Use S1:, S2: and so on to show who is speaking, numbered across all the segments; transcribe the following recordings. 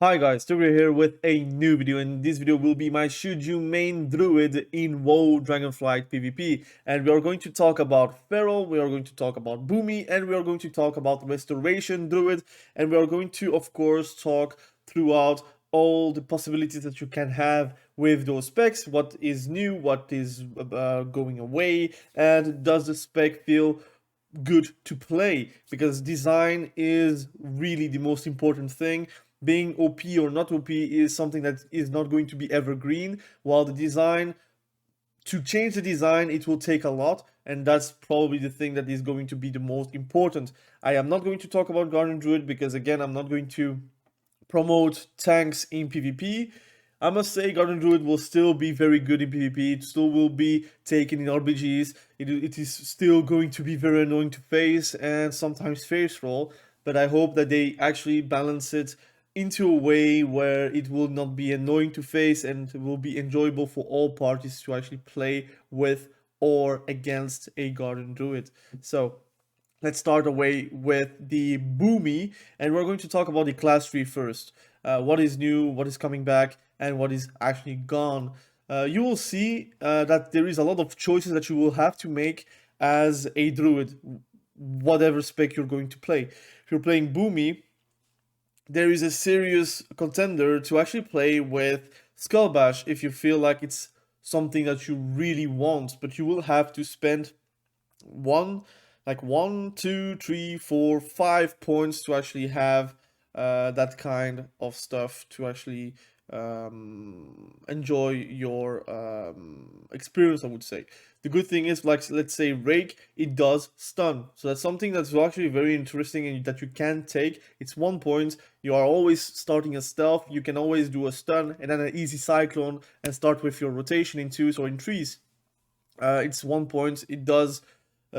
S1: Hi guys, Thogrey here with a new video, and this video will be my should you main druid in WoW Dragonflight PVP, and we are going to talk about Feral, we are going to talk about Boomy, and we are going to talk about Restoration Druid, and we are going to of course talk throughout all the possibilities that you can have with those specs, what is new, what is going away, and does the spec feel good to play, because design is really the most important thing. Being OP or not OP is something that is not going to be evergreen, while the design, to change the design, it will take a lot, and that's probably the thing that is going to be the most important. I am not going to talk about Guardian Druid because, again, I'm not going to promote tanks in PvP. I must say Guardian Druid will still be very good in PvP, it still will be taken in RBGs, it is still going to be very annoying to face and sometimes face roll, but I hope that they actually balance it into a way where it will not be annoying to face and it will be enjoyable for all parties to actually play with or against a Guardian Druid. So let's start away with the Boomy, and we're going to talk about the class tree first. What is new, what is coming back, and what is actually gone. You will see that there is a lot of choices that you will have to make as a druid, whatever spec you're going to play. If you're playing Boomy, there is a serious contender to actually play with Skullbash if you feel like it's something that you really want, but you will have to spend one one, two, three, four, 5 points to actually have that kind of stuff to actually enjoy your experience, I would say. The good thing is, like, let's say Rake, it does stun, so that's something that's actually very interesting and that you can take. It's 1 point, you are always starting a stealth, you can always do a stun and then an easy cyclone and start with your rotation in twos or in threes. It's 1 point, it does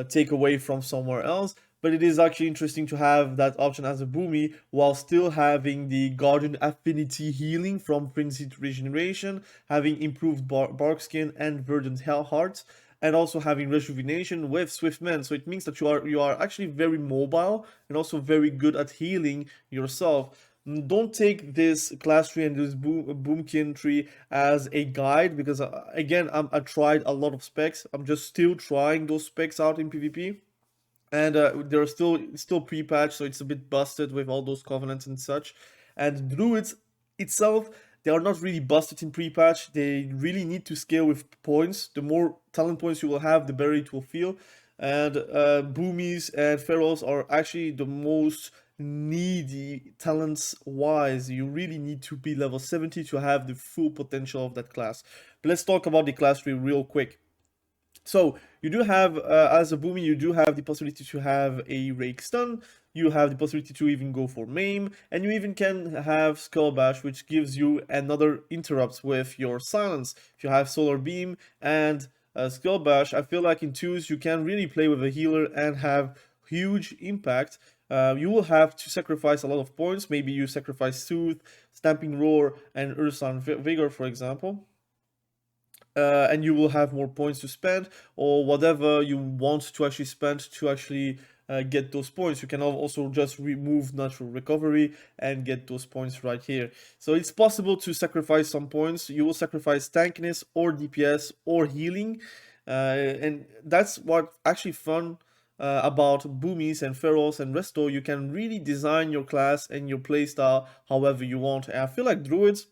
S1: take away from somewhere else, but it is actually interesting to have that option as a Boomy while still having the Guardian Affinity healing from Frenzied Regeneration, having improved Bark Skin and Verdant Hell Heart, and also having Rejuvenation with Swift Man. So it means that you are actually very mobile and also very good at healing yourself. Don't take this class tree and this boomkin tree as a guide, because again, I tried a lot of specs. I'm just still trying those specs out in PvP, and they're still pre-patched, so it's a bit busted with all those covenants and such. And druids itself, they are not really busted in pre-patch. They really need to scale with points. The more talent points you will have, the better it will feel. And boomies and ferals are actually the most needy talents wise. You really need to be level 70 to have the full potential of that class. But let's talk about the class tree real quick. So you do have, as a Boomy, you do have the possibility to have a Rake Stun, you have the possibility to even go for Maim, and you even can have Skull Bash, which gives you another interrupt with your Silence. If you have Solar Beam and Skull Bash, I feel like in twos you can really play with a healer and have huge impact. You will have to sacrifice a lot of points. Maybe you sacrifice Soothe, Stamping Roar, and Ursan Vigor, for example. And you will have more points to spend, or whatever you want to actually spend to actually get those points. You can also just remove natural recovery and get those points right here. So it's possible to sacrifice some points. You will sacrifice tankiness or DPS or healing, and that's what actually fun about Boomies and Ferals and Resto. You can really design your class and your playstyle however you want. And I feel like Druids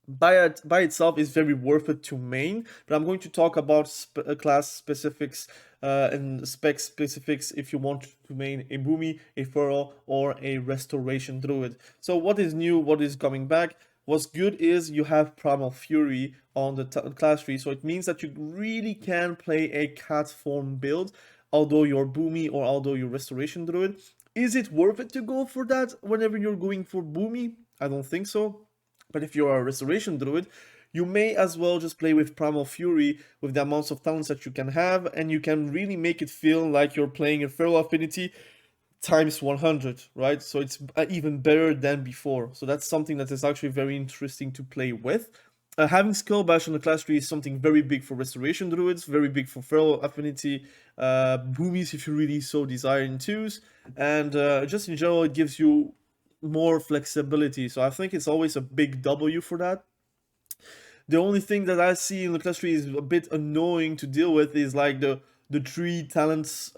S1: by itself is very worth it to main, but I'm going to talk about class specifics and spec specifics if you want to main a Boomy, a Feral, or a Restoration Druid. So what is new, what is coming back? What's good is you have Primal Fury on the class tree, so it means that you really can play a cat form build, although you're Boomy or although you're Restoration Druid. Is it worth it to go for that whenever you're going for Boomy? I don't think so. But if you're a Restoration Druid, you may as well just play with Primal Fury with the amounts of talents that you can have, and you can really make it feel like you're playing a Feral Affinity times 100, right? So it's even better than before. So that's something that is actually very interesting to play with. Having Skull Bash on the class tree is something very big for Restoration Druids, very big for Feral Affinity, Boomies if you really so desire in twos, and just in general, it gives you more flexibility. So I think it's always a big W for that. The only thing that I see in the class tree is a bit annoying to deal with is like the three talents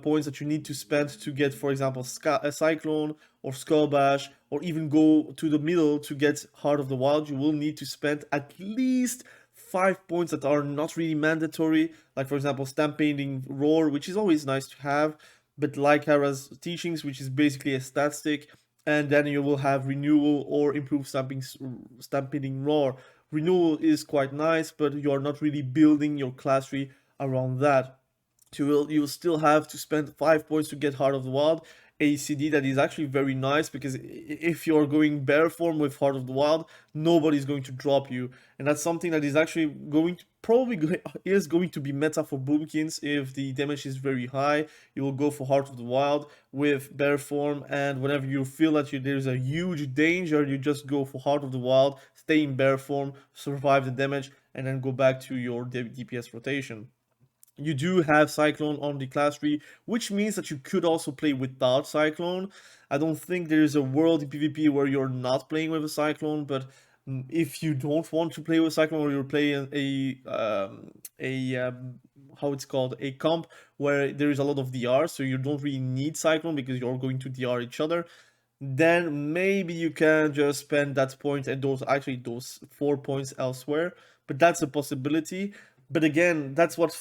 S1: points that you need to spend to get, for example, a Cyclone or Skull Bash, or even go to the middle to get Heart of the Wild. You will need to spend at least 5 points that are not really mandatory, like for example Stampeding Roar, which is always nice to have, but like Hera's Teachings, which is basically a stat stick, and then you will have Renewal or Improved Stampeding Roar. Renewal is quite nice, but you are not really building your class tree around that. So you'll still have to spend 5 points to get Heart of the Wild, a CD that is actually very nice, because if you're going bear form with Heart of the Wild, nobody's going to drop you, and that's something that is actually going to is going to be meta for Boomkins. If the damage is very high, you will go for Heart of the Wild with bear form, and whenever you feel that there's a huge danger, you just go for Heart of the Wild, stay in bear form, survive the damage, and then go back to your DPS rotation. You do have Cyclone on the class tree, which means that you could also play without Cyclone. I don't think there is a world in PvP where you're not playing with a Cyclone, but if you don't want to play with Cyclone, or you're playing how it's called, a comp where there is a lot of DR, so you don't really need Cyclone because you're going to DR each other, then maybe you can just spend that point and those 4 points elsewhere. But that's a possibility. But again, that's what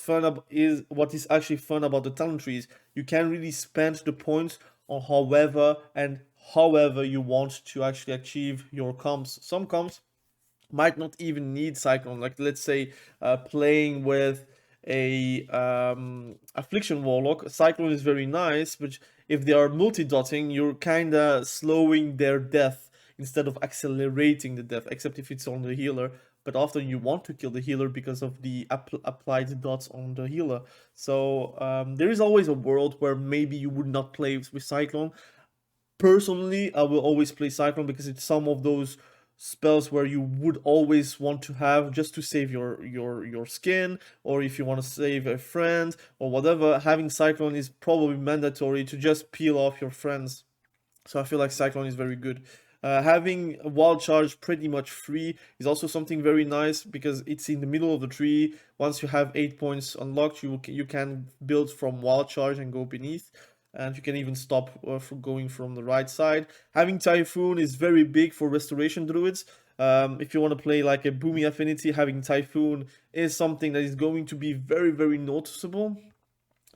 S1: is actually fun about the talent trees. You can really spend the points on however you want to actually achieve your comps. Some comps might not even need Cyclone. Like, let's say playing with a affliction warlock, Cyclone is very nice, but if they are multi-dotting, you're kinda slowing their death instead of accelerating the death, except if it's on the healer. But often you want to kill the healer because of the applied dots on the healer. So there is always a world where maybe you would not play with Cyclone. Personally, I will always play Cyclone because it's some of those spells where you would always want to have just to save your skin, or if you want to save a friend or whatever. Having Cyclone is probably mandatory to just peel off your friends. So I feel like Cyclone is very good. Having a wild charge pretty much free is also something very nice, because it's in the middle of the tree. Once you have 8 points unlocked, you can build from wild charge and go beneath, and you can even stop from going from the right side. Having Typhoon is very big for restoration druids. If you want to play like a Boomy affinity, having Typhoon is something that is going to be very, very noticeable.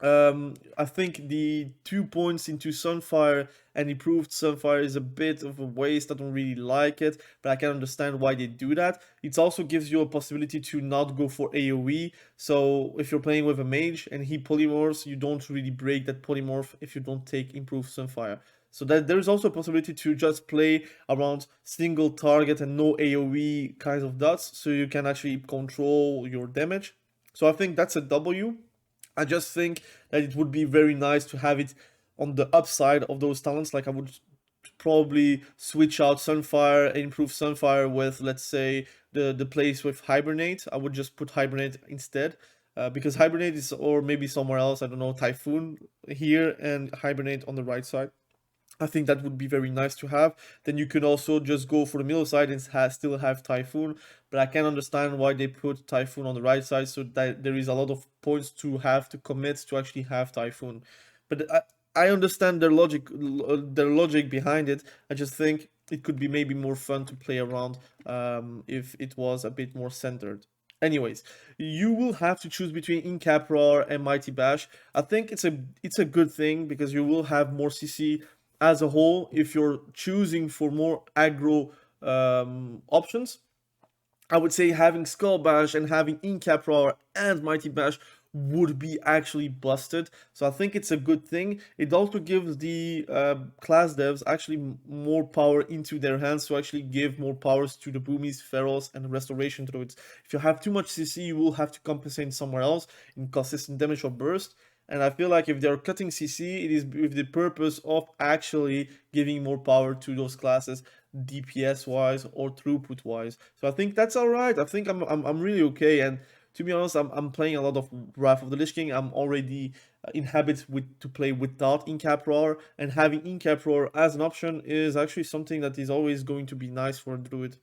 S1: I think the 2 points into Sunfire and improved Sunfire is a bit of a waste. I don't really like it, but I can understand why they do that. It also gives you a possibility to not go for AoE, so if you're playing with a mage and he polymorphs, you don't really break that polymorph if you don't take improved Sunfire. So that there's also a possibility to just play around single target and no AoE kinds of dots, so you can actually control your damage. So I think that's a W. I just think that it would be very nice to have it on the upside of those talents. Like, I would probably switch out Sunfire, improve Sunfire with, let's say, the place with Hibernate. I would just put Hibernate instead. Because Hibernate is, or maybe somewhere else, I don't know, Typhoon here and Hibernate on the right side. I think that would be very nice to have. Then you could also just go for the middle side and still have Typhoon. But I can understand why they put Typhoon on the right side, so that there is a lot of points to have to commit to actually have Typhoon. But I understand their logic behind it. I just think it could be maybe more fun to play around if it was a bit more centered. Anyways, you will have to choose between Incap Roar and Mighty Bash. I think it's a good thing, because you will have more CC as a whole if you're choosing for more aggro options. I would say having Skull Bash and having Incap Roar and Mighty Bash would be actually busted. So I think it's a good thing. It also gives the class devs actually more power into their hands to actually give more powers to the Boomies, Ferals, and Restoration Druids. If you have too much CC, you will have to compensate somewhere else in consistent damage or burst. And I feel like if they're cutting CC, it is with the purpose of actually giving more power to those classes, DPS wise or throughput wise. So I think that's all right. I think I'm really okay. And To be honest, I'm playing a lot of Wrath of the Lich King. I'm already in habit with to play without in-cap roar, and having in-cap roar as an option is actually something that is always going to be nice for a druid.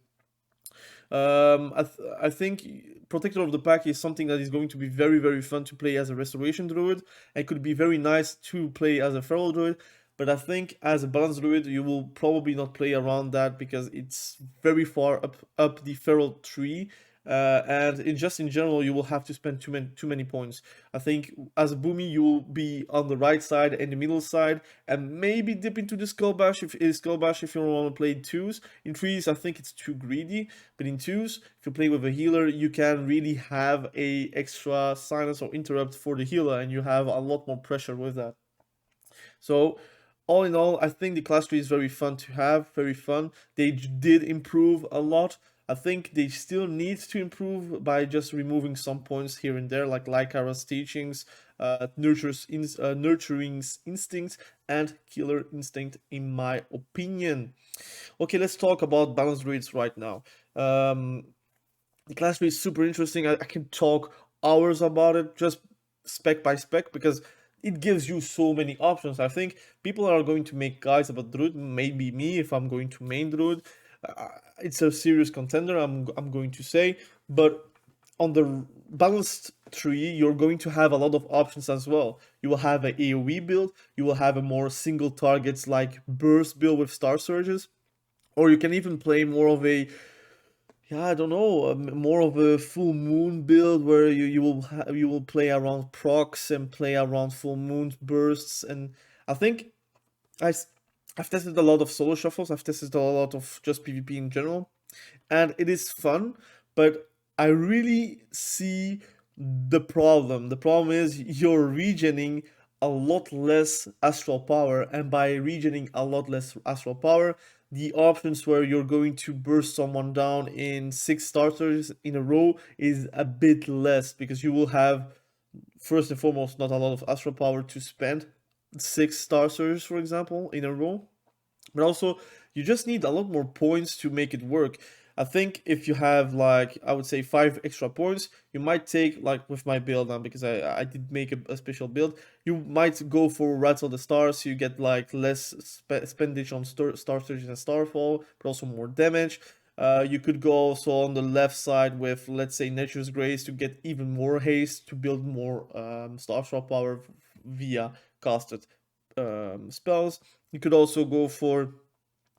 S1: I think Protector of the Pack is something that is going to be very, very fun to play as a Restoration Druid, and could be very nice to play as a Feral Druid. But I think as a Balance Druid, you will probably not play around that because it's very far up the Feral tree, and just in general, you will have to spend too many points. I think as a Boomy, you will be on the right side and the middle side, and maybe dip into the Skull Bash if you want to play twos. In threes, I think it's too greedy, but in twos, if you play with a healer, you can really have a extra silence or interrupt for the healer, and you have a lot more pressure with that. So all in all, I think the class tree is very fun to have, very fun. They did improve a lot. I think they still need to improve by just removing some points here and there, like Lycara's teachings, nurturing instincts, and killer instinct, in my opinion. Okay, let's talk about balanced druids right now. The class tree is super interesting. I can talk hours about it, just spec by spec, because it gives you so many options. I think people are going to make guides about Druid, maybe me if I'm going to main Druid. It's a serious contender, I'm going to say, but on the balanced tree, you're going to have a lot of options as well. You will have a AoE build, you will have a more single targets like burst build with star surges, or you can even play more of a I don't know, more of a full moon build where you will play around procs and play around full moon bursts, and I think I s- I've tested a lot of solo shuffles. I've tested a lot of just PvP in general, and it is fun, but I really see the problem. The problem is you're regening a lot less astral power, and by regening a lot less astral power, the options where you're going to burst someone down in 6 starters in a row is a bit less, because you will have, first and foremost, not a lot of astral power to spend 6 starters, for example, in a row, but also you just need a lot more points to make it work. I think if you have, like, I would say 5 extra points, you might take, like with my build now, because I did make a special build, you might go for Rattle the Stars, so you get like less spendage on Star Surge and Starfall, but also more damage. You could go also on the left side with, let's say, Nature's Grace to get even more haste, to build more Starfall power via casted spells. You could also go for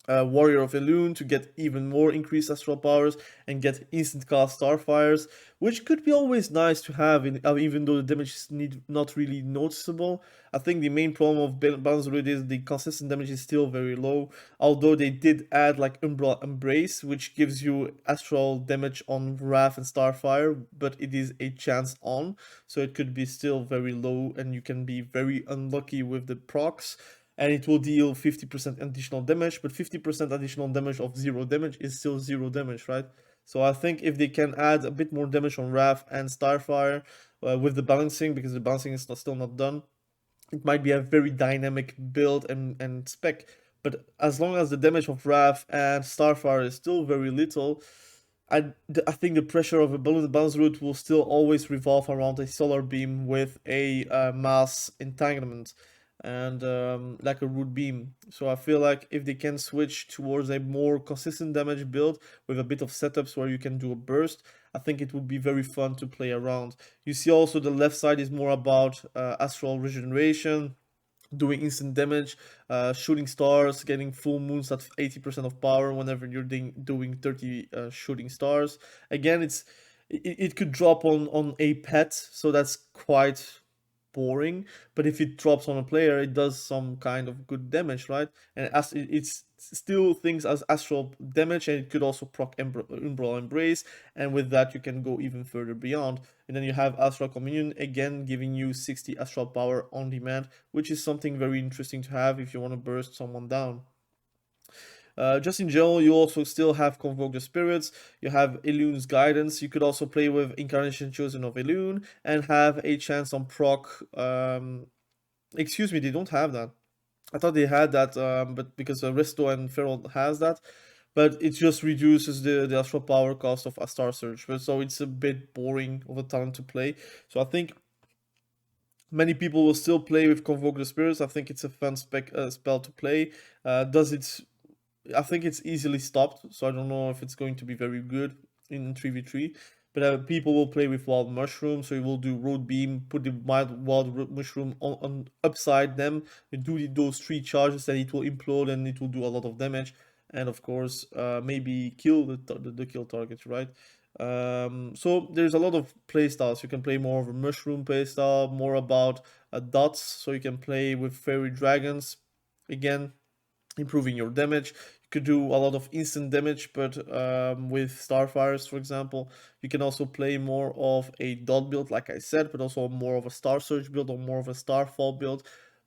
S1: Warrior of Elune to get even more increased astral powers and get instant cast Starfires, which could be always nice to have, even though the damage is not really noticeable. I think the main problem of Balance Druid is the consistent damage is still very low, although they did add like Umbral Embrace, which gives you astral damage on Wrath and Starfire, but it is a chance on, so it could be still very low, and you can be very unlucky with the procs, and it will deal 50% additional damage, but 50% additional damage of 0 damage is still 0 damage, right? So I think if they can add a bit more damage on Wrath and Starfire with the balancing, because the balancing is still not done, it might be a very dynamic build and spec. But as long as the damage of Wrath and Starfire is still very little, I think the pressure of a balance route will still always revolve around a solar beam with a mass entanglement, and like a root beam. So I feel like if they can switch towards a more consistent damage build with a bit of setups where you can do a burst, I think it would be very fun to play around. You see also the left side is more about astral regeneration, doing instant damage, shooting stars, getting full moons at 80% of power whenever you're doing 30 shooting stars. Again, it could drop on a pet, so that's quite boring. But if it drops on a player, it does some kind of good damage, right? And as it's still things as astral damage, and it could also proc Umbral Embrace, and with that you can go even further beyond. And then you have Astral Communion, again giving you 60 astral power on demand, which is something very interesting to have if you want to burst someone down. Just in general, you also still have Convoke the Spirits, you have Elune's Guidance, you could also play with Incarnation Chosen of Elune, and have a chance on proc, excuse me, they don't have that. I thought they had that, but because Resto and Feral has that. but it just reduces the astral power cost of a Star Surge. But so it's a bit boring of a talent to play. So I think many people will still play with Convoke the Spirits. I think it's a fun spell to play. Does it? I think it's easily stopped, so I don't know if it's going to be very good in 3v3. But people will play with Wild Mushroom, so you will do Road Beam, put the Wild Mushroom on upside them, and do those 3 charges, and it will implode and it will do a lot of damage. And of course, maybe kill the kill target, right? So there's a lot of playstyles. You can play more of a Mushroom playstyle, more about dots, so you can play with Fairy Dragons. Again, improving your damage. You could do a lot of instant damage, but with Starfires, for example, you can also play more of a dot build, like I said, but also more of a Star Surge build or more of a Starfall build.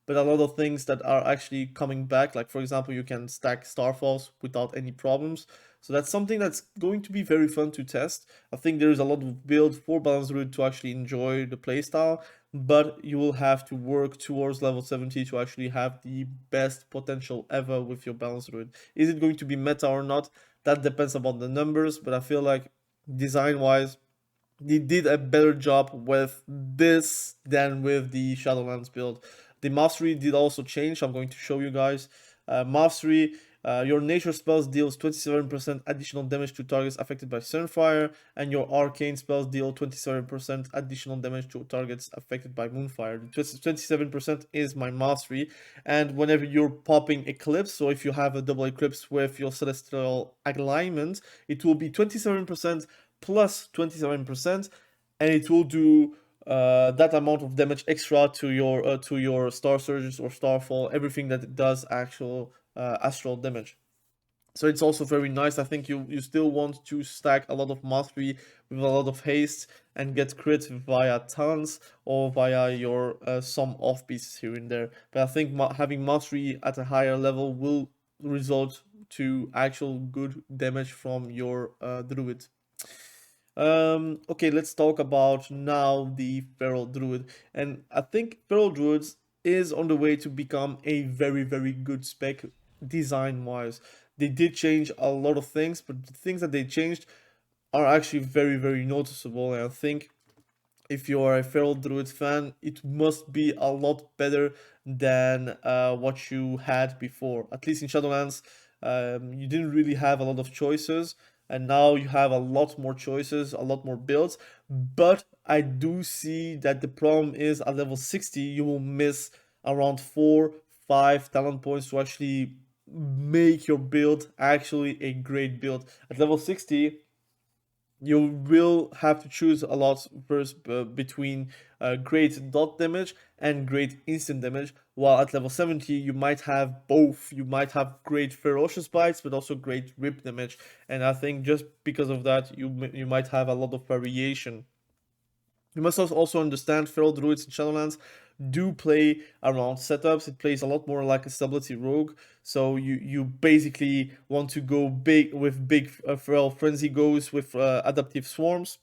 S1: But a lot of things that are actually coming back, like for example, you can stack Starfalls without any problems. So that's something that's going to be very fun to test. I think there is a lot of build for Balance Druid to actually enjoy the playstyle, but you will have to work towards level 70 to actually have the best potential ever with your Balance Druid. Is it going to be meta or not? That depends upon the numbers, but I feel like design-wise, they did a better job with this than with the Shadowlands build. The mastery did also change. I'm going to show you guys. Mastery, your nature spells deals 27% additional damage to targets affected by Sunfire, and your arcane spells deal 27% additional damage to targets affected by Moonfire. 27% is my mastery, and whenever you're popping Eclipse, so if you have a double Eclipse with your Celestial Alignment, it will be 27% plus 27%, and it will do that amount of damage extra to your Star Surges or Starfall, everything that it does actual astral damage. So it's also very nice. I think you still want to stack a lot of mastery with a lot of haste and get crit via talents or via your some off pieces here and there. But I think having mastery at a higher level will result to actual good damage from your druid. Okay, let's talk about now the Feral Druid. And I think Feral Druids is on the way to become a very, very good spec design-wise. They did change a lot of things, but the things that they changed are actually very, very noticeable. And I think if you are a Feral Druid fan, it must be a lot better than what you had before. At least in Shadowlands, you didn't really have a lot of choices, and now you have a lot more choices, a lot more builds. But I do see that the problem is at level 60, you will miss around 4-5 talent points to actually make your build actually a great build. At level 60, you will have to choose a lot first between great dot damage and great instant damage, while at level 70 you might have both. You might have great ferocious bites but also great rip damage, and I think just because of that you might have a lot of variation. You must also understand Feral Druids in Shadowlands do play around setups. It plays a lot more like a subtlety rogue. So you basically want to go big with big Feral Frenzy goes with adaptive swarms.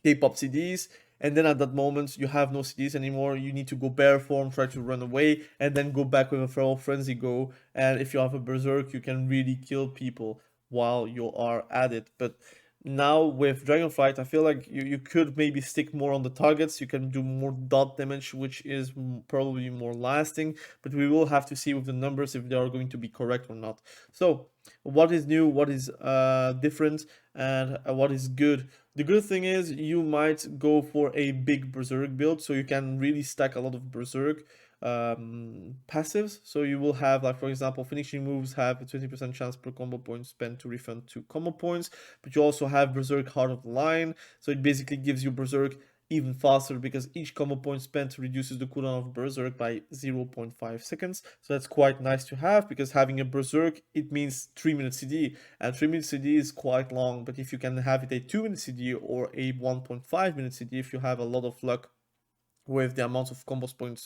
S1: They pop CDs, and then at that moment you have no CDs anymore. You need to go bare form, try to run away, and then go back with a Feral Frenzy go. And if you have a Berserk, you can really kill people while you are at it. But now with Dragonflight, I feel like you could maybe stick more on the targets. You can do more dot damage, which is probably more lasting, but we will have to see with the numbers if they are going to be correct or not. So what is new, what is different, and what is good? The good thing is you might go for a big Berserk build, so you can really stack a lot of Berserk passives. So you will have, like for example, finishing moves have a 20% chance per combo point spent to refund 2 combo points, but you also have Berserk Heart of the Lion, so it basically gives you Berserk even faster because each combo point spent reduces the cooldown of Berserk by 0.5 seconds. So that's quite nice to have, because having a Berserk, it means 3-minute CD, and 3-minute CD is quite long, but if you can have it a 2-minute CD or a 1.5-minute CD, if you have a lot of luck with the amount of combos points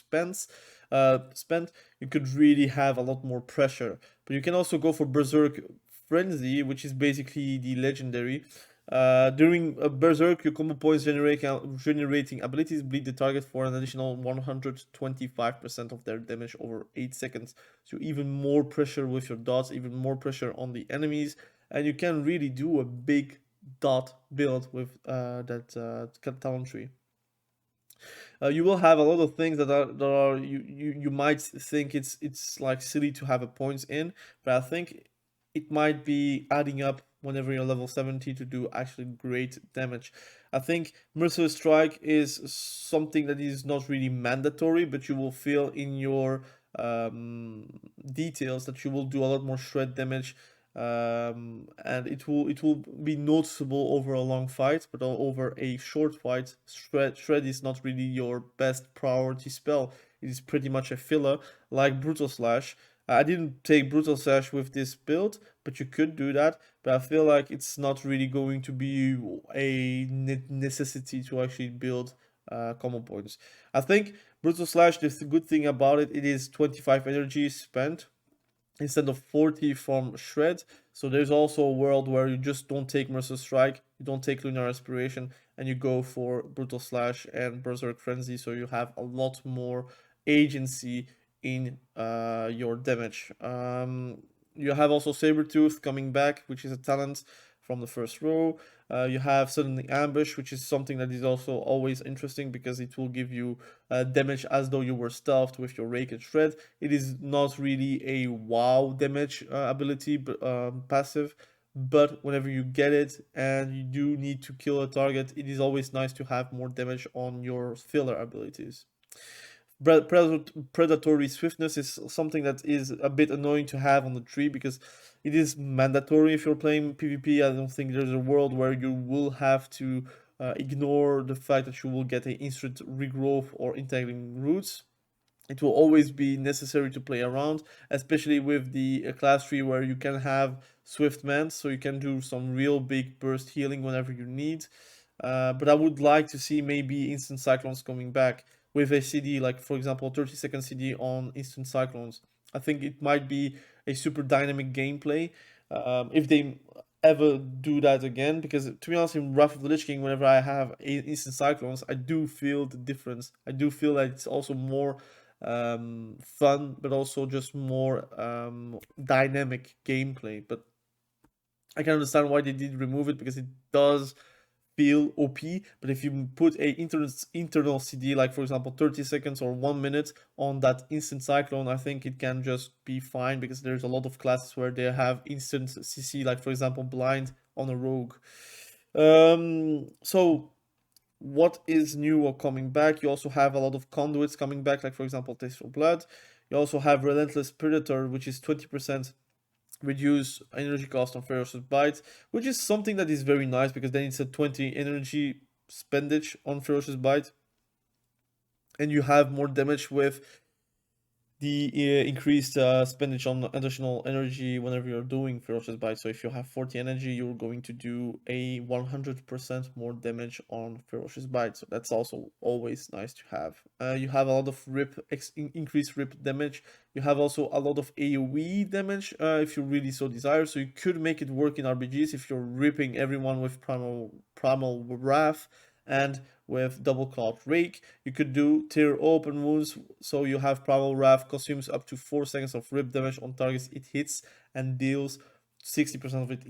S1: spent, you could really have a lot more pressure. But you can also go for Berserk Frenzy, which is basically the legendary. During Berserk, your combo points generating abilities bleed the target for an additional 125% of their damage over 8 seconds. So even more pressure with your dots, even more pressure on the enemies, and you can really do a big dot build with that talent tree. You will have a lot of things that are you might think it's like silly to have a points in, but I think it might be adding up whenever you're level 70 to do actually great damage. I think Merciless Strike is something that is not really mandatory, but you will feel in your details that you will do a lot more shred damage, and it will be noticeable over a long fight, but over a short fight, shred is not really your best priority spell. It is pretty much a filler, like Brutal Slash. I didn't take Brutal Slash with this build, but you could do that. But I feel like it's not really going to be a necessity to actually build combo points. I think Brutal Slash, the good thing about it, it is 25 energy spent instead of 40 from Shred. So there's also a world where you just don't take Merciless Strike, you don't take Lunar Aspiration, and you go for Brutal Slash and Berserk Frenzy, so you have a lot more agency in your damage. You have also Sabretooth coming back, which is a talent from the first row. You have Suddenly Ambush, which is something that is also always interesting because it will give you damage as though you were stealthed with your Rake and Shred. It is not really a wow damage ability, but passive. But whenever you get it and you do need to kill a target, it is always nice to have more damage on your filler abilities. Predatory swiftness is something that is a bit annoying to have on the tree because it is mandatory if you're playing PvP. I don't think there's a world where you will have to ignore the fact that you will get an instant regrowth or entangling roots. It will always be necessary to play around, especially with the class tree where you can have Swift Man, so you can do some real big burst healing whenever you need. But I would like to see maybe instant cyclones coming back with a CD, like for example 30-second CD on instant cyclones. I think it might be a super dynamic gameplay if they ever do that again. Because to be honest, in Wrath of the Lich King, whenever I have instant cyclones, I do feel the difference. I do feel that it's also more fun, but also just more dynamic gameplay. But I can understand why they did remove it because it does feel OP. But if you put a internal CD, like for example 30 seconds or 1 minute on that instant cyclone, I think it can just be fine because there's a lot of classes where they have instant CC, like for example blind on a rogue. So what is new or coming back? You also have a lot of conduits coming back, like for example Taste for Blood. You also have Relentless Predator, which is 20% reduce energy cost on Ferocious Bite, which is something that is very nice because then it's a 20 energy spendage on Ferocious Bite, and you have more damage with the increased spendage on additional energy whenever you're doing Ferocious Bite. So if you have 40 energy, you're going to do a 100% more damage on Ferocious Bite. So that's also always nice to have. You have a lot of increased rip damage. You have also a lot of AoE damage if you really so desire. So you could make it work in RBGs if you're ripping everyone with Primal Wrath and with double clawed rake. You could do tear open wounds, so you have Primal Wrath consumes up to 4 seconds of rip damage on targets it hits and deals 60% of it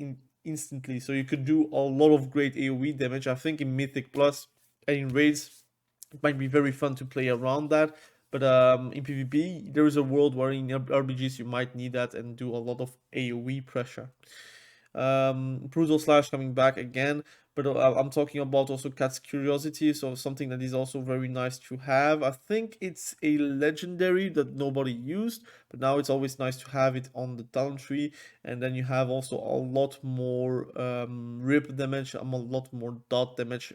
S1: instantly. So you could do a lot of great AoE damage. I think in Mythic Plus and in raids it might be very fun to play around that. But in PvP, there is a world where in RBGs you might need that and do a lot of AoE pressure. Brutal Slash coming back again, but I'm talking about also Cat's Curiosity, so something that is also very nice to have. I think it's a legendary that nobody used, but now it's always nice to have it on the talent tree, and then you have also a lot more rip damage, a lot more dot damage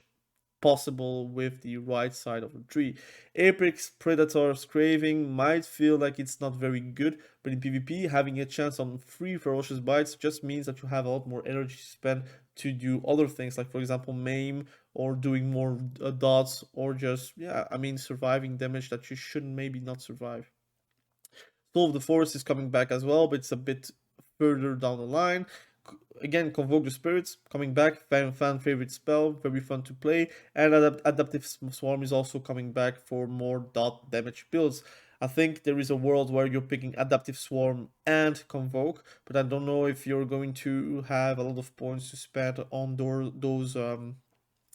S1: possible with the right side of the tree. Apex Predator's Craving might feel like it's not very good, but in PvP, having a chance on 3 Ferocious Bites just means that you have a lot more energy to spend to do other things, like for example maim, or doing more dots, or just, yeah, I mean surviving damage that you should maybe not survive. Soul of the Forest is coming back as well, but it's a bit further down the line. again, Convoke the Spirits coming back, fan favorite spell, very fun to play, and Adaptive Swarm is also coming back for more dot damage builds. I think there is a world where you're picking Adaptive Swarm and Convoke, but I don't know if you're going to have a lot of points to spend on those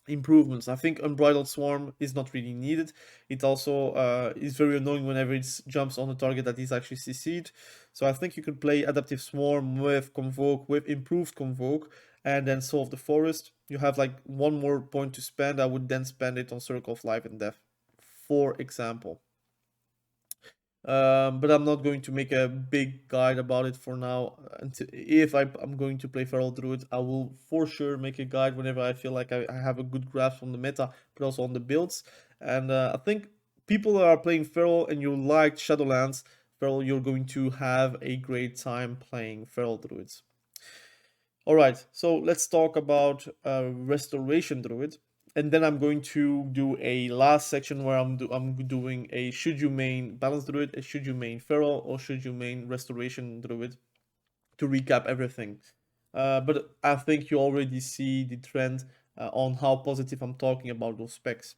S1: improvements. I think Unbridled Swarm is not really needed. It also is very annoying whenever it jumps on a target that is actually CC'd. So I think you could play Adaptive Swarm with Convoke, with Improved Convoke, and then Solve the Forest. You have like one more point to spend. I would then spend it on Circle of Life and Death, for example. But I'm not going to make a big guide about it for now. Until if I'm going to play Feral Druid, I will for sure make a guide whenever I feel like I have a good grasp on the meta, but also on the builds. And I think people that are playing Feral and you like Shadowlands, Feral, you're going to have a great time playing Feral Druids. Alright, so let's talk about Restoration Druid. And then I'm going to do a last section where I'm doing a should you main Balance Druid, a should you main Feral, or should you main Restoration Druid, to recap everything. But I think you already see the trend on how positive I'm talking about those specs.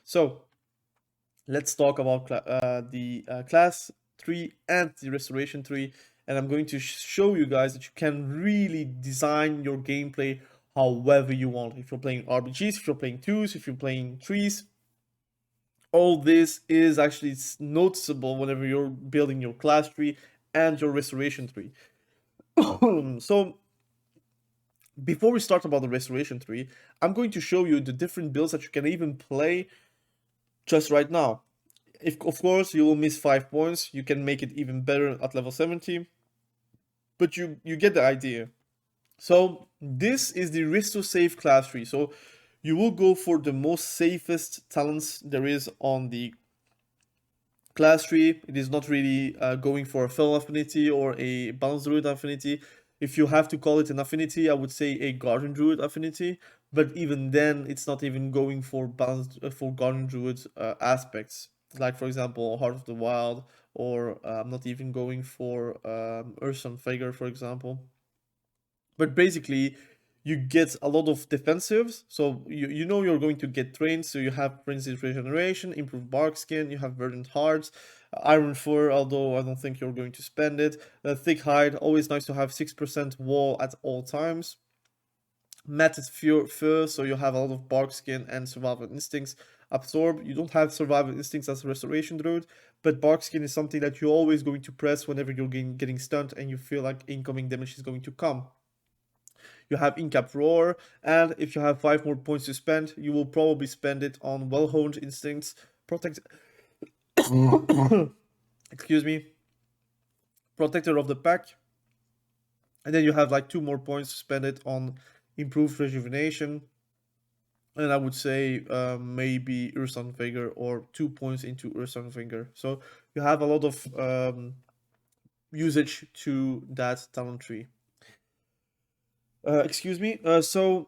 S1: So let's talk about the class tree and the restoration tree, and I'm going to show you guys that you can really design your gameplay however you want. If you're playing RBGs, if you're playing 2s, if you're playing 3s, all this is actually noticeable whenever you're building your class tree and your restoration tree. So before we start about the restoration tree, I'm going to show you the different builds that you can even play just right now. If, of course, you will miss 5 points, you can make it even better at level 70, but you get the idea. So this is the Resto safe class tree. So you will go for the most safest talents there is on the class tree. It is not really going for a Fel affinity or a Balance Druid affinity. If you have to call it an affinity, I would say a Guardian Druid affinity. But even then, it's not even going for for Guardian Druid aspects. Like, for example, Heart of the Wild, or I'm not even going for Urson Figure, for example. But basically, you get a lot of defensives, so you know you're going to get trained. So you have Frenzied Regeneration, Improved Bark Skin, you have Verdant Hearts, Iron Fur, although I don't think you're going to spend it. Thick Hide, always nice to have 6% wall at all times. Matted Fur, so you have a lot of Bark Skin and Survival Instincts. Absorb, you don't have Survival Instincts as a Restoration Druid, but Bark Skin is something that you're always going to press whenever you're getting stunned and you feel like incoming damage is going to come. You have Incap Roar, and if you have 5 more points to spend, you will probably spend it on Well-Honed Instincts, Protect... Excuse me. Protector of the Pack. And then you have like 2 more points to spend it on Improved Rejuvenation. And I would say maybe Ursan Vigor, or 2 points into Ursan Vigor. So you have a lot of usage to that talent tree. Excuse me. So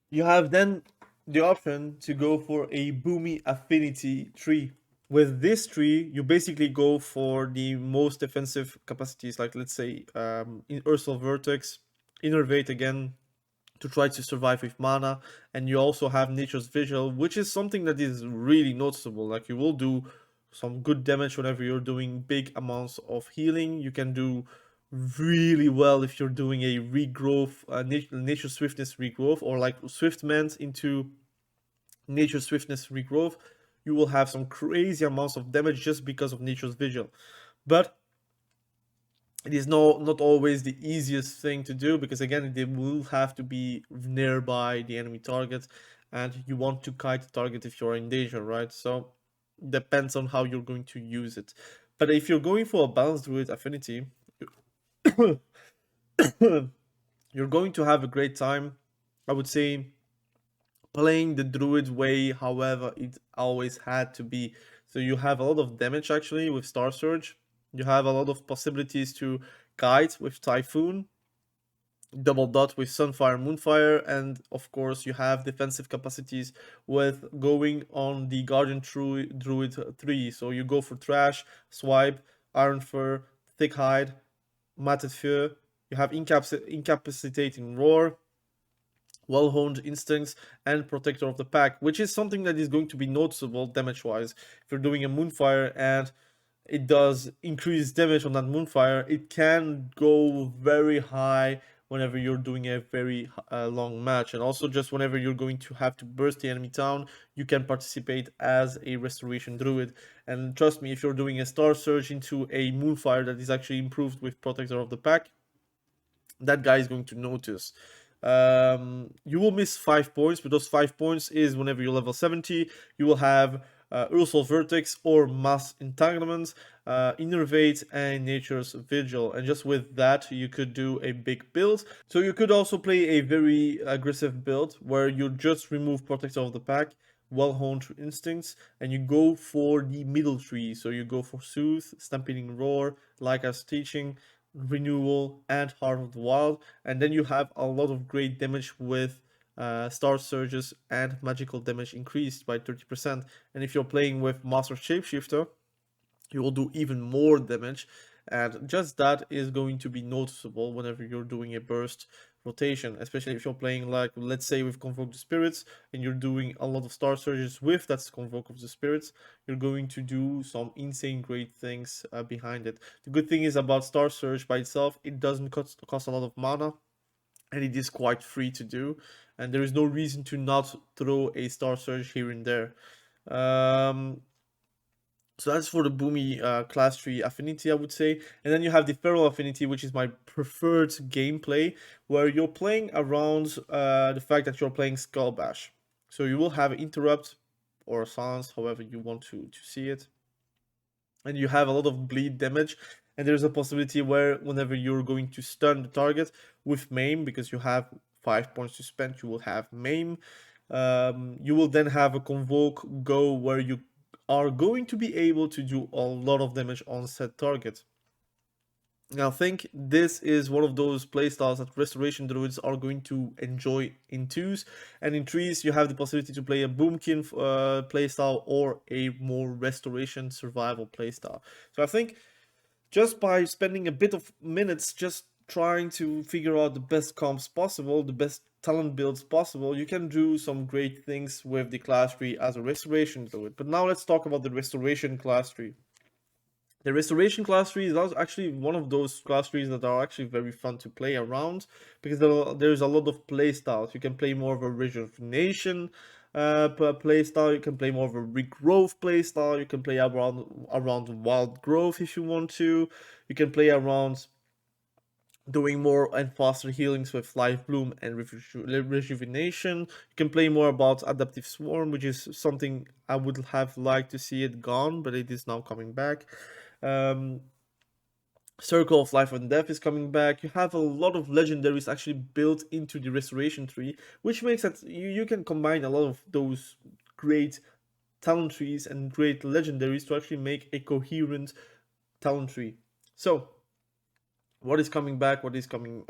S1: you have then the option to go for a Boomy Affinity tree. With this tree, you basically go for the most defensive capacities, like let's say in Ursal Vertex, Innervate again, to try to survive with mana, and you also have Nature's Vigil, which is something that is really noticeable. Like, you will do some good damage whenever you're doing big amounts of healing. You can do really well if you're doing a regrowth, nature swiftness regrowth, or like Swiftmend into nature swiftness regrowth. You will have some crazy amounts of damage just because of Nature's Vigil. But it is not always the easiest thing to do, because again, they will have to be nearby the enemy target, and you want to kite the target if you're in danger, right? So depends on how you're going to use it. But if you're going for a Balanced Druid affinity, you're going to have a great time. I would say playing the Druid way, however it always had to be. So you have a lot of damage actually with Star Surge. You have a lot of possibilities to kite with Typhoon, double dot with Sunfire, Moonfire, and of course you have defensive capacities with going on the Guardian Druid 3. So you go for Trash, Swipe, Iron Fur, Thick Hide, Matted Fur. You have incapacitating roar, well-honed instincts, and protector of the pack, which is something that is going to be noticeable damage-wise. If you're doing a moonfire and it does increase damage on that moonfire, it can go very high whenever you're doing a very long match, and also just whenever you're going to have to burst the enemy town, you can participate as a restoration druid. And trust me, if you're doing a star surge into a moonfire that is actually improved with protector of the pack, that guy is going to notice. You will miss 5 points, but those 5 points is whenever you're level 70, you will have Ursol Vertex or Mass Entanglements, Innervate, and Nature's Vigil. And just with that, you could do a big build. So you could also play a very aggressive build where you just remove Protector of the Pack, well-honed instincts, and you go for the middle tree. So you go for Soothe, Stampeding Roar, like I was teaching, Renewal, and Heart of the Wild, and then you have a lot of great damage with Star Surges and magical damage increased by 30%. And if you're playing with Master Shapeshifter, you will do even more damage, and just that is going to be noticeable whenever you're doing a burst rotation, especially if you're playing, like, let's say with Convoke the Spirits, and you're doing a lot of Star Surges with that Convoke of the Spirits, you're going to do some insane great things behind it. The good thing is about Star Surge by itself, it doesn't cost a lot of mana, and it is quite free to do, and there is no reason to not throw a Star Surge here and there. So that's for the Boomy class tree affinity, I would say. And then you have the Feral affinity, which is my preferred gameplay, where you're playing around the fact that you're playing Skull Bash. So you will have interrupt or silence, however you want to see it. And you have a lot of bleed damage. And there's a possibility where whenever you're going to stun the target with Maim, because you have 5 points to spend, you will have Maim. You will then have a Convoke go where you are going to be able to do a lot of damage on set target. Now, I think this is one of those playstyles that Restoration Druids are going to enjoy in 2s, and in 3s you have the possibility to play a Boomkin playstyle or a more Restoration Survival playstyle. So I think just by spending a bit of minutes just trying to figure out the best comps possible, the best talent builds possible, you can do some great things with the class tree as a Restoration Druid. But now let's talk about the Restoration class tree. The Restoration class tree is actually one of those class trees that are actually very fun to play around, because there's a lot of play styles. You can play more of a Rejuvenation playstyle, you can play more of a Regrowth playstyle, you can play around Wild Growth if you want to, you can play around doing more and faster healings with Life Bloom and Rejuvenation. You can play more about Adaptive Swarm, which is something I would have liked to see it gone, but it is now coming back. Circle of Life and Death is coming back. You have a lot of legendaries actually built into the Restoration tree, which makes that you can combine a lot of those great talent trees and great legendaries to actually make a coherent talent tree. So, what is coming back? What is coming?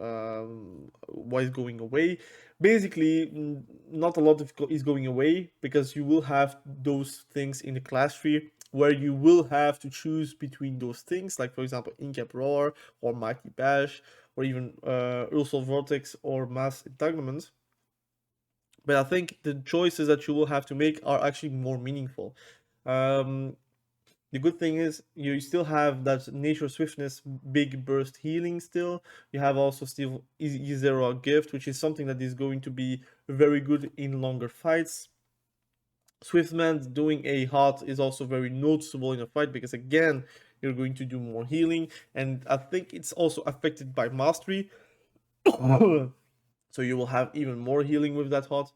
S1: What is going away? Basically, not a lot is going away, because you will have those things in the class tree where you will have to choose between those things, like for example Incap Roar or Mighty Bash or even Ursol Vortex or Mass Entanglement. But I think the choices that you will have to make are actually more meaningful. The good thing is you still have that Nature Swiftness big burst healing still. You have also still Zero Gift, which is something that is going to be very good in longer fights. Swiftman doing a hot is also very noticeable in a fight, because again, you're going to do more healing, and I think it's also affected by mastery. So you will have even more healing with that hot.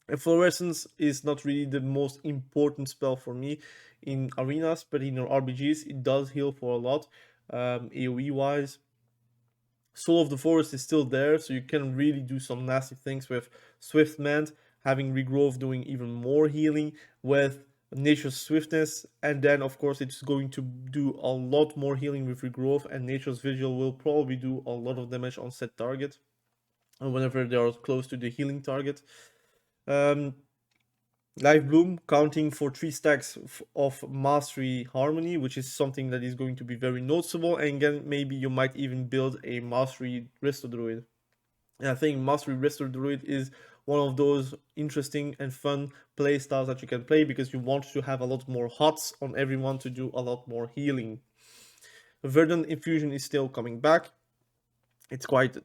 S1: And Fluorescence is not really the most important spell for me in arenas, but in your RBGs it does heal for a lot, AoE wise. Soul of the Forest is still there, so you can really do some nasty things with Swiftman, having Regrowth doing even more healing with Nature's Swiftness, and then of course it's going to do a lot more healing with Regrowth, and Nature's Vigil will probably do a lot of damage on set target, and whenever they are close to the healing target. Life Bloom, counting for 3 stacks of Mastery Harmony, which is something that is going to be very noticeable. And again, maybe you might even build a Mastery Resto Druid. And I think Mastery Resto Druid is one of those interesting and fun play styles that you can play because you want to have a lot more hots on everyone to do a lot more healing. Verdant Infusion is still coming back. It's quite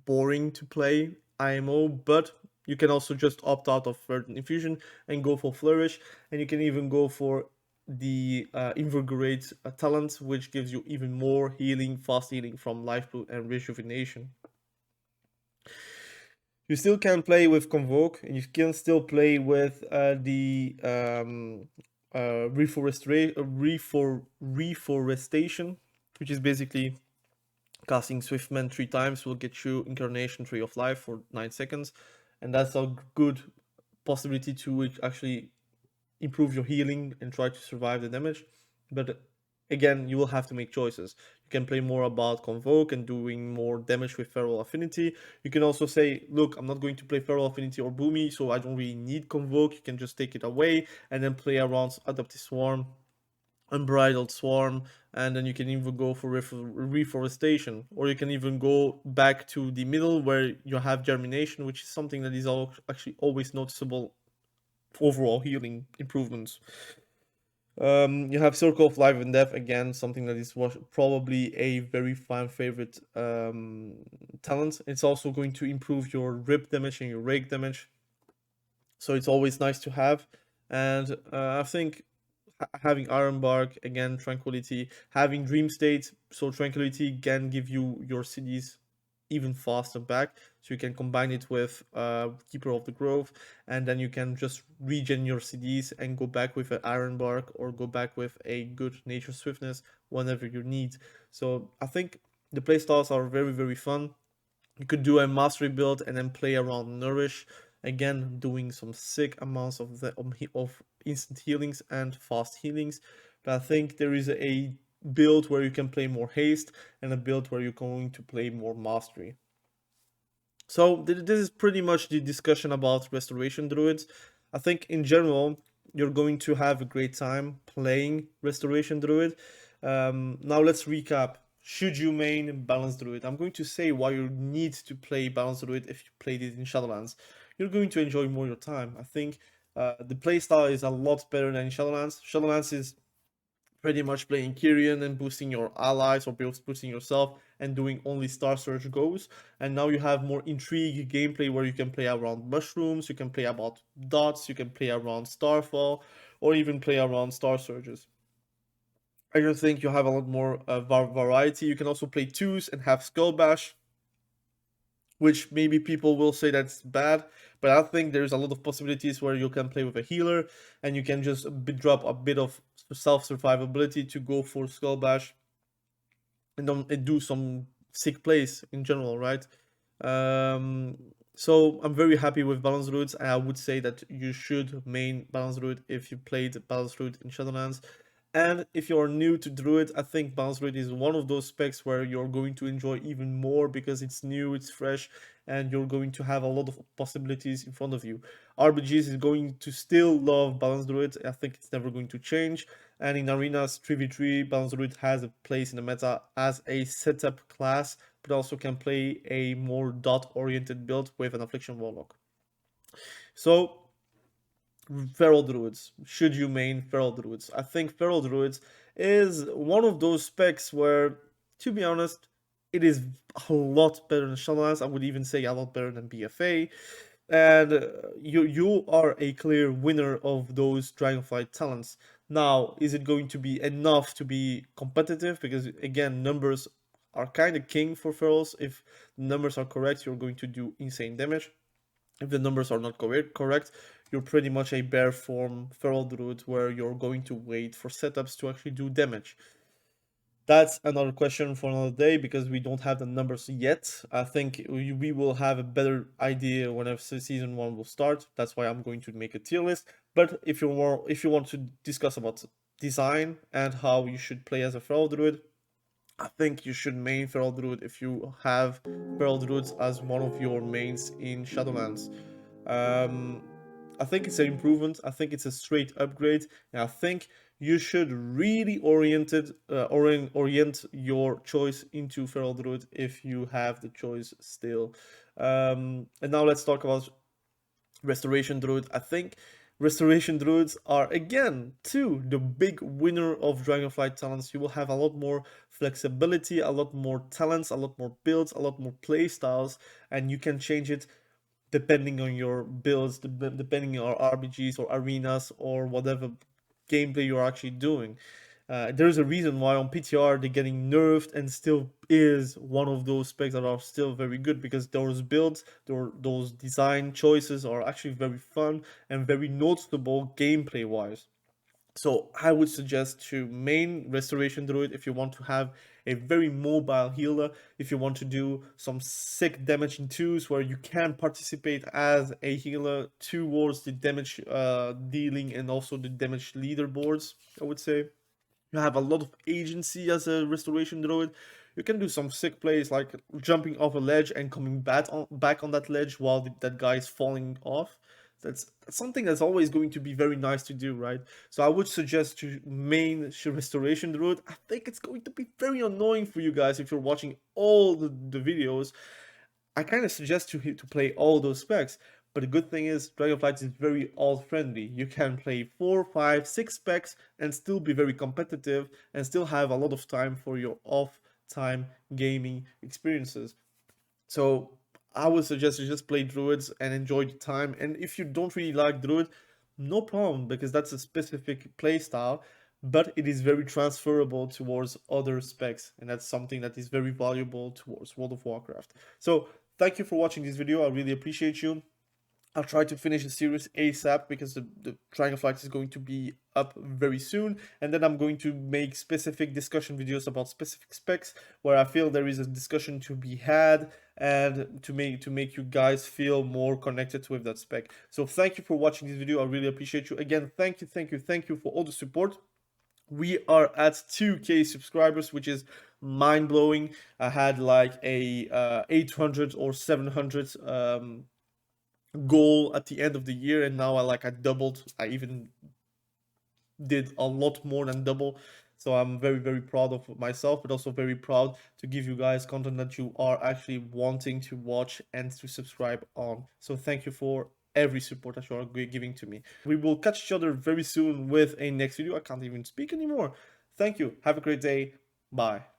S1: boring to play IMO, but you can also just opt out of Verdant Infusion and go for Flourish, and you can even go for the Invigorate talent, which gives you even more healing, fast healing from Life Pool and Rejuvenation. You still can play with Convoke, and you can still play with the Reforestation, which is basically casting Swiftman 3 times will get you Incarnation Tree of Life for 9 seconds, and that's a good possibility to actually improve your healing and try to survive the damage. But again, you will have to make choices. You can play more about Convoke and doing more damage with Feral Affinity. You can also say, look, I'm not going to play Feral Affinity or Boomy, so I don't really need Convoke. You can just take it away and then play around Adaptive Swarm, Unbridled Swarm, and then you can even go for Reforestation, or you can even go back to the middle where you have Germination, which is something that is actually always noticeable overall healing improvements. You have Circle of Life and Death, again, something that is probably a very fan favorite talent. It's also going to improve your rip damage and your rake damage, so it's always nice to have. And I think having Iron Bark, again, Tranquility, having Dream State, so Tranquility can give you your cities even faster back, so you can combine it with Keeper of the Grove, and then you can just regen your CDs and go back with an Iron Bark or go back with a good Nature Swiftness whenever you need. So I think the playstyles are very, very fun. You could do a Mastery build and then play around Nourish, again doing some sick amounts of instant healings and fast healings. But I think there is a build where you can play more haste and a build where you're going to play more mastery. So this is pretty much the discussion about restoration druids. I think in general you're going to have a great time playing restoration druid. Now let's recap. Should you main Balance Druid? I'm going to say why you need to play Balance Druid if you played it in Shadowlands. You're going to enjoy more your time. I think the playstyle is a lot better than in Shadowlands. Shadowlands is pretty much playing Kyrian and boosting your allies or boosting yourself and doing only Star Surge goes. And now you have more intrigue gameplay where you can play around mushrooms, you can play about dots, you can play around Starfall, or even play around Star Surges. I just think you have a lot more variety. You can also play twos and have Skull Bash, which maybe people will say that's bad, but I think there's a lot of possibilities where you can play with a healer and you can just drop a bit of self-survivability to go for Skull Bash and do some sick plays in general, right? So I'm very happy with Balance Druids, and I would say that you should main Balance Druid if you played Balance Druid in Shadowlands. And if you're new to Druid, I think Balance Druid is one of those specs where you're going to enjoy even more because it's new, it's fresh, and you're going to have a lot of possibilities in front of you. RBGs is going to still love Balance Druid. I think it's never going to change. And in Arenas 3v3, Balance Druid has a place in the meta as a setup class, but also can play a more dot-oriented build with an Affliction Warlock. So Feral Druids. Should you main Feral Druids? I think Feral Druids is one of those specs where, to be honest, it is a lot better than Shadowlands. I would even say a lot better than BFA. And you are a clear winner of those Dragonflight talents. Now, is it going to be enough to be competitive? Because again, numbers are kind of king for Ferals. If the numbers are correct, you're going to do insane damage. If the numbers are not correct, you're pretty much a bare form Feral Druid where you're going to wait for setups to actually do damage. That's another question for another day because we don't have the numbers yet. I think we will have a better idea whenever season 1 will start. That's why I'm going to make a tier list. But if you want to discuss about design and how you should play as a Feral Druid, I think you should main Feral Druid if you have Feral Druids as one of your mains in Shadowlands. I think it's an improvement. I think it's a straight upgrade, and I think you should really orient your choice into Feral Druid if you have the choice still. And now let's talk about Restoration Druid. I think Restoration Druids are again too the big winner of Dragonflight talents. You will have a lot more flexibility, a lot more talents, a lot more builds, a lot more play styles, and you can change it depending on your builds, depending on RPGs or arenas or whatever gameplay you're actually doing. There's a reason why on PTR they're getting nerfed and still is one of those specs that are still very good, because those builds, those design choices are actually very fun and very noticeable gameplay wise. So I would suggest to main Restoration Druid if you want to have a very mobile healer, if you want to do some sick damage in twos where you can participate as a healer towards the damage dealing and also the damage leaderboards, I would say. You have a lot of agency as a Restoration Druid. You can do some sick plays like jumping off a ledge and coming back on that ledge while that guy is falling off. That's something that's always going to be very nice to do, right? So I would suggest to main Restoration Druid. I think it's going to be very annoying for you guys if you're watching all the videos. I kind of suggest to play all those specs, but the good thing is Dragonflight is very alt friendly. You can play 4, 5, 6 specs and still be very competitive and still have a lot of time for your off time gaming experiences. So I would suggest you just play druids and enjoy the time. And if you don't really like druid, no problem, because that's a specific playstyle, but it is very transferable towards other specs, and that's something that is very valuable towards World of Warcraft. So thank you for watching this video. I really appreciate you. I'll try to finish the series ASAP because the Dragonflight is going to be up very soon, and then I'm going to make specific discussion videos about specific specs where I feel there is a discussion to be had and to make you guys feel more connected with that spec. So thank you for watching this video. I really appreciate you. Again, thank you for all the support. We are at 2K subscribers, which is mind-blowing. I had like a 800 or 700 goal at the end of the year, and now I doubled. I even did a lot more than double. So I'm very proud of myself, but also very proud to give you guys content that you are actually wanting to watch and to subscribe on. So thank you for every support that you are giving to me. We will catch each other very soon with a next video. I can't even speak anymore. Thank you. Have a great day. Bye.